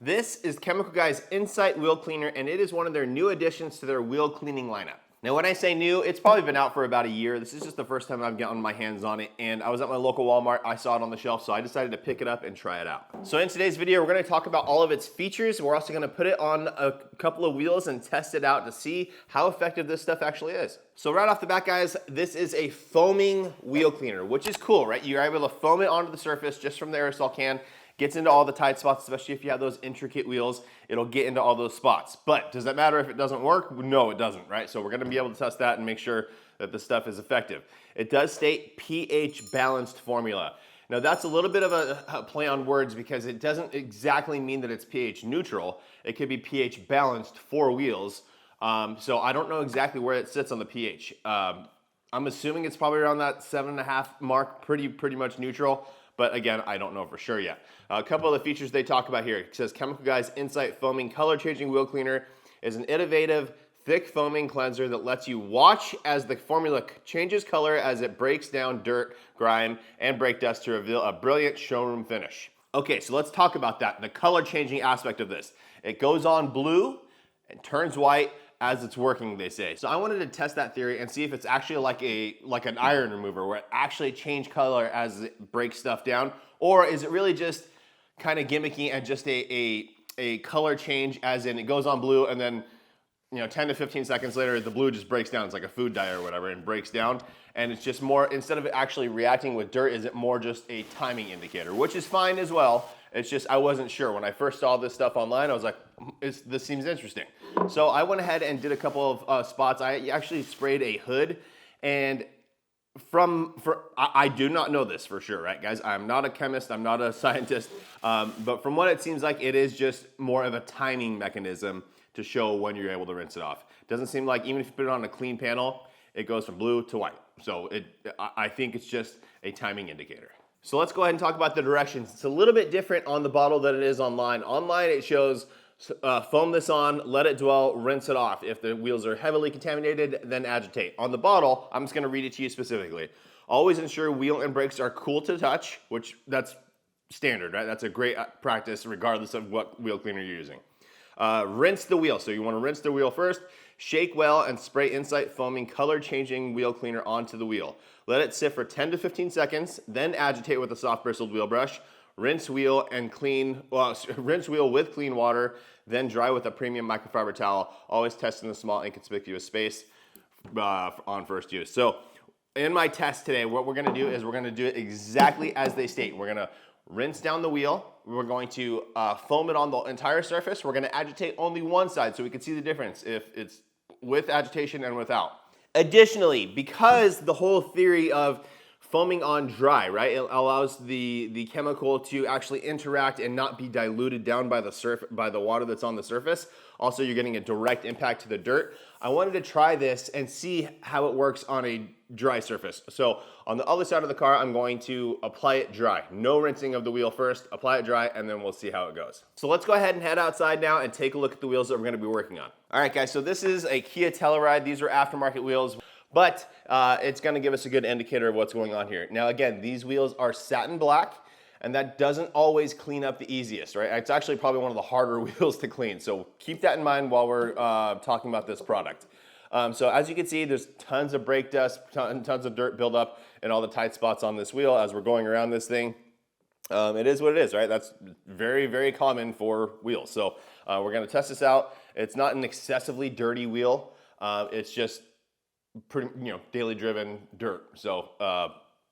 This is Chemical Guys Incite Wheel Cleaner, and it is one of their new additions to their wheel cleaning lineup. Now, when I say new, it's probably been out for about a year. This is just the first time I've gotten my hands on it, and I was at my local Walmart, I saw it on the shelf, so I decided to pick it up and try it out. So in today's video, we're gonna talk about all of its features. We're also gonna put it on a couple of wheels and test it out to see how effective this stuff actually is. So right off the bat, guys, this is a foaming wheel cleaner, which is cool, right? You're able to foam it onto the surface just from the aerosol can. Gets into all the tight spots, especially if you have those intricate wheels, it'll get into all those spots. But does that matter if it doesn't work? No, it doesn't, right? So we're gonna be able to test that and make sure that the stuff is effective. It does state pH balanced formula. Now that's a little bit of a play on words because it doesn't exactly mean that it's pH neutral. It could be pH balanced for wheels. So I don't know exactly where it sits on the pH. I'm assuming it's probably around that 7.5 mark, pretty much neutral. But again, I don't know for sure yet. A couple of the features they talk about here. It says Chemical Guys Incite Foaming Color Changing Wheel Cleaner is an innovative, thick foaming cleanser that lets you watch as the formula changes color as it breaks down dirt, grime, and brake dust to reveal a brilliant showroom finish. Okay, so let's talk about that, the color changing aspect of this. It goes on blue and turns white as it's working, they say. So I wanted to test that theory and see if it's actually like an iron remover where it actually changes color as it breaks stuff down, or is it really just kind of gimmicky and just a color change as in it goes on blue and then 10 to 15 seconds later the blue just breaks down. It's like a food dye or whatever and breaks down, and it's just more, instead of it actually reacting with dirt, is it more just a timing indicator, which is fine as well. It's just I wasn't sure. When I first saw this stuff online, I was like, this seems interesting. So I went ahead and did a couple of spots. I actually sprayed a hood, and I do not know this for sure, right, guys? I'm not a chemist, I'm not a scientist, but from what it seems like, it is just more of a timing mechanism to show when you're able to rinse it off. Doesn't seem like even if you put it on a clean panel, it goes from blue to white. So I think it's just a timing indicator. So let's go ahead and talk about the directions. It's a little bit different on the bottle than it is online. Online it shows foam this on, let it dwell, rinse it off. If the wheels are heavily contaminated, then agitate. On the bottle, I'm just gonna read it to you specifically. Always ensure wheel and brakes are cool to touch, which that's standard, right? That's a great practice regardless of what wheel cleaner you're using. Rinse the wheel. So you wanna rinse the wheel first, shake well, and spray Incite foaming color changing wheel cleaner onto the wheel. Let it sit for 10 to 15 seconds, then agitate with a soft bristled wheel brush. Rinse wheel with clean water, then dry with a premium microfiber towel. Always test in a small inconspicuous space on first use. So in my test today, what we're gonna do is we're gonna do it exactly as they state. We're gonna rinse down the wheel. We're going to foam it on the entire surface. We're gonna agitate only one side so we can see the difference if it's with agitation and without. Additionally, because the whole theory of foaming on dry, right? It allows the chemical to actually interact and not be diluted down by the water that's on the surface. Also, you're getting a direct impact to the dirt. I wanted to try this and see how it works on a dry surface. So on the other side of the car, I'm going to apply it dry. No rinsing of the wheel first, apply it dry, and then we'll see how it goes. So let's go ahead and head outside now and take a look at the wheels that we're gonna be working on. All right, guys, so this is a Kia Telluride. These are aftermarket wheels, but it's gonna give us a good indicator of what's going on here. Now again, these wheels are satin black, and that doesn't always clean up the easiest, right? It's actually probably one of the harder wheels to clean, so keep that in mind while we're talking about this product. So as you can see, there's tons of brake dust, tons of dirt buildup in all the tight spots on this wheel as we're going around this thing. It is what it is, right? That's very common for wheels. So we're gonna test this out. It's not an excessively dirty wheel. It's just pretty, daily driven dirt. So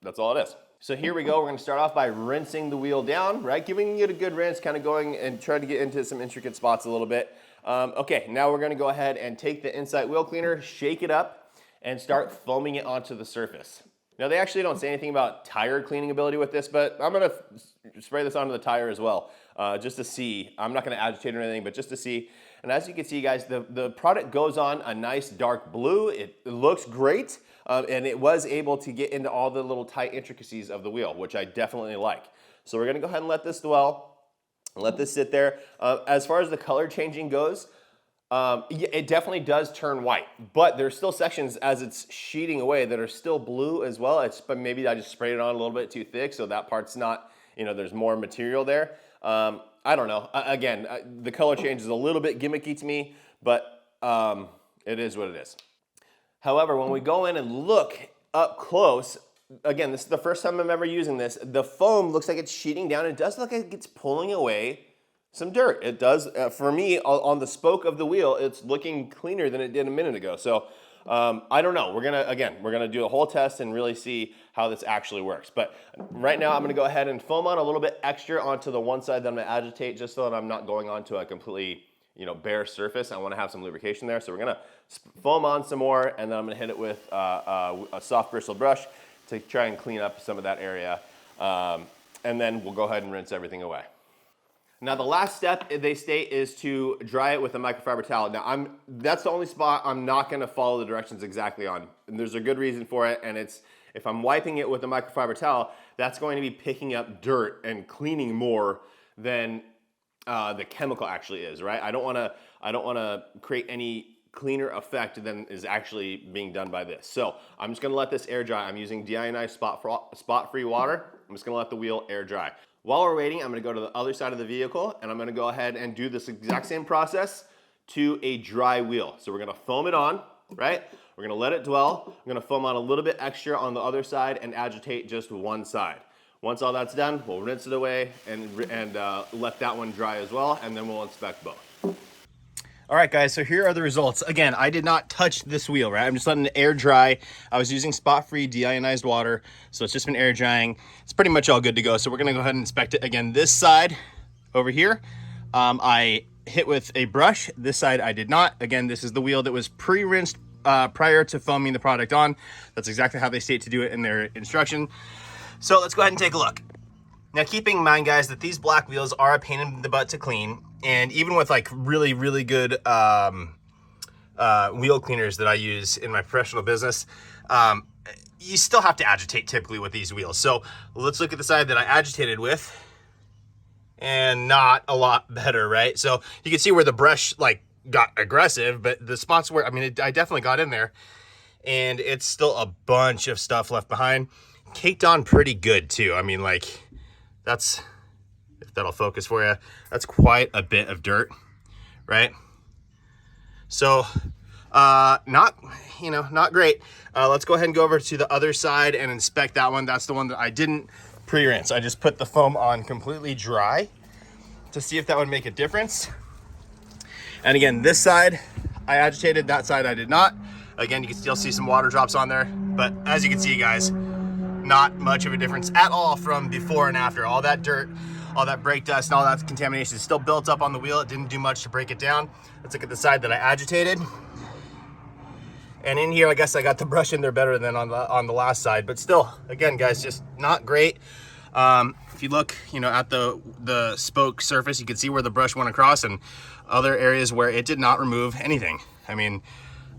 that's all it is. So here we go. We're gonna start off by rinsing the wheel down, right? Giving it a good rinse, kind of going and trying to get into some intricate spots a little bit. Okay, now we're gonna go ahead and take the Incite Wheel Cleaner, shake it up, and start foaming it onto the surface. Now they actually don't say anything about tire cleaning ability with this, but I'm gonna spray this onto the tire as well, just to see. I'm not gonna agitate or anything, but just to see. And as you can see, guys, the product goes on a nice dark blue. It looks great, and it was able to get into all the little tight intricacies of the wheel, which I definitely like. So we're gonna go ahead and let this dwell. Let this sit there. As far as the color changing goes, it definitely does turn white, but there's still sections as it's sheeting away that are still blue as well. But maybe I just sprayed it on a little bit too thick, so that part's not, there's more material there. I don't know. Again, the color change is a little bit gimmicky to me, but it is what it is. However, when we go in and look up close, again, this is the first time I'm ever using this, the foam looks like it's sheeting down. It does look like it's pulling away some dirt. It does, for me, on the spoke of the wheel, it's looking cleaner than it did a minute ago. So I don't know. We're gonna do a whole test and really see how this actually works. But right now I'm gonna go ahead and foam on a little bit extra onto the one side that I'm gonna agitate, just so that I'm not going onto a completely, bare surface. I wanna have some lubrication there. So we're gonna foam on some more, and then I'm gonna hit it with a soft bristle brush to try and clean up some of that area. And then we'll go ahead and rinse everything away. Now the last step they state is to dry it with a microfiber towel. Now that's the only spot I'm not gonna follow the directions exactly on. And there's a good reason for it, and it's, if I'm wiping it with a microfiber towel, that's going to be picking up dirt and cleaning more than the chemical actually is, right? I don't wanna create any cleaner effect than is actually being done by this. So I'm just gonna let this air dry. I'm using deionized spot-free water. I'm just gonna let the wheel air dry. While we're waiting, I'm gonna go to the other side of the vehicle, and I'm gonna go ahead and do this exact same process to a dry wheel. So we're gonna foam it on, right? We're gonna let it dwell. I'm gonna foam on a little bit extra on the other side and agitate just one side. Once all that's done, we'll rinse it away and let that one dry as well, and then we'll inspect both. All right, guys, so here are the results. Again, I did not touch this wheel, right? I'm just letting it air dry. I was using spot-free deionized water, so it's just been air drying. It's pretty much all good to go. So we're gonna go ahead and inspect it. Again, this side over here, I hit with a brush. This side I did not. Again, this is the wheel that was pre-rinsed prior to foaming the product on. That's exactly how they state to do it in their instruction. So let's go ahead and take a look. Now, keeping in mind, guys, that these black wheels are a pain in the butt to clean, and even with like really, really good wheel cleaners that I use in my professional business, you still have to agitate typically with these wheels. So let's look at the side that I agitated with, and not a lot better, right? So you can see where the brush like got aggressive, but the spots where, I definitely got in there, and it's still a bunch of stuff left behind. Caked on pretty good too. That's, if that'll focus for you, that's quite a bit of dirt, right? So, not great. Let's go ahead and go over to the other side and inspect that one. That's the one that I didn't pre-rinse. I just put the foam on completely dry to see if that would make a difference. And again, this side I agitated, that side I did not. Again, you can still see some water drops on there, but as you can see, guys, not much of a difference at all from before and after. All that dirt, all that brake dust, and all that contamination is still built up on the wheel. It didn't do much to break it down. Let's look at the side that I agitated. And in here, I guess I got the brush in there better than on the last side, but still, again, guys, just not great. If you look, at the spoke surface, you can see where the brush went across, and other areas where it did not remove anything.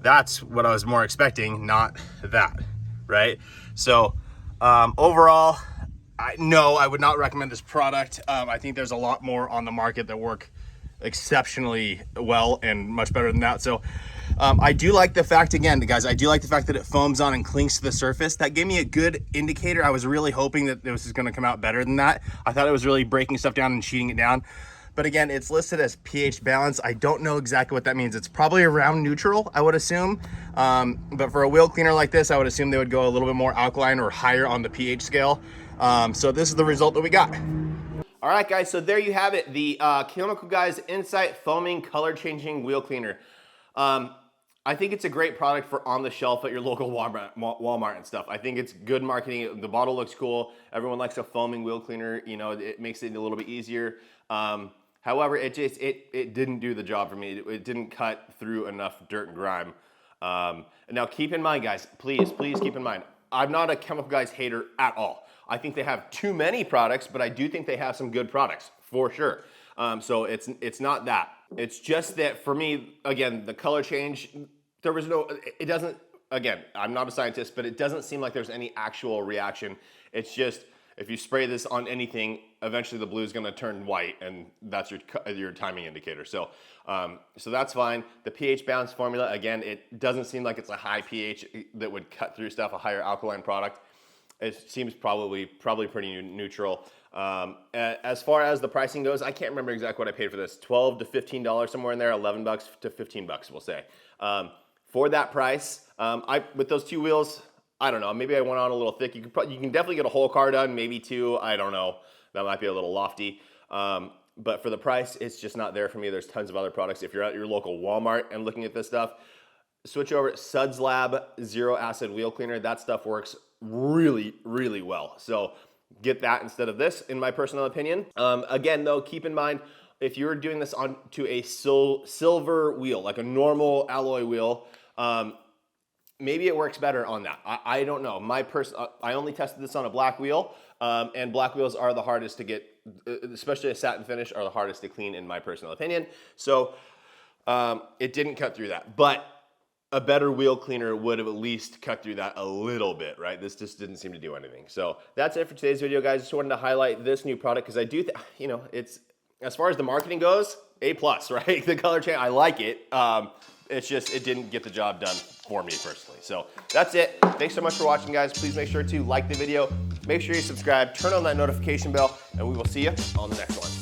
That's what I was more expecting, not that, right? So, overall, I would not recommend this product. I think there's a lot more on the market that work exceptionally well and much better than that. So I do like the fact, again, guys, I do like the fact that it foams on and clings to the surface. That gave me a good indicator. I was really hoping that this was going to come out better than that. I thought it was really breaking stuff down and sheeting it down. But again, it's listed as pH balance. I don't know exactly what that means. It's probably around neutral, I would assume. But for a wheel cleaner like this, I would assume they would go a little bit more alkaline or higher on the pH scale. So this is the result that we got. All right, guys, so there you have it. The Chemical Guys Incite Foaming Color Changing Wheel Cleaner. I think it's a great product for on the shelf at your local Walmart and stuff. I think it's good marketing. The bottle looks cool. Everyone likes a foaming wheel cleaner. It makes it a little bit easier. However, it didn't do the job for me. It didn't cut through enough dirt and grime. Now keep in mind, guys, please keep in mind, I'm not a Chemical Guys hater at all. I think they have too many products, but I do think they have some good products for sure. So it's not that. It's just that for me, again, the color change, it doesn't, again, I'm not a scientist, but it doesn't seem like there's any actual reaction. It's just, if you spray this on anything, eventually the blue is gonna turn white, and that's your timing indicator. So that's fine. The pH balance formula, again, it doesn't seem like it's a high pH that would cut through stuff, a higher alkaline product. It seems probably pretty neutral. As far as the pricing goes, I can't remember exactly what I paid for this. $12 to $15, somewhere in there, $11 to $15, we'll say. For that price, with those two wheels, I don't know, maybe I went on a little thick. You can definitely get a whole car done, maybe two, I don't know. That might be a little lofty. But for the price, it's just not there for me. There's tons of other products. If you're at your local Walmart and looking at this stuff, switch over to Suds Lab Zero Acid Wheel Cleaner. That stuff works really, really well. So get that instead of this, in my personal opinion. Again, though, keep in mind, if you're doing this onto a silver wheel, like a normal alloy wheel, maybe it works better on that. I don't know. I only tested this on a black wheel, and black wheels are the hardest to get, especially a satin finish, are the hardest to clean in my personal opinion. So it didn't cut through that. But a better wheel cleaner would have at least cut through that a little bit, right? This just didn't seem to do anything. So that's it for today's video, guys. Just wanted to highlight this new product because I do, it's, as far as the marketing goes, A+, right? The color change, I like it. It's just, it didn't get the job done for me personally. So that's it. Thanks so much for watching, guys. Please make sure to like the video, make sure you subscribe, turn on that notification bell, and we will see you on the next one.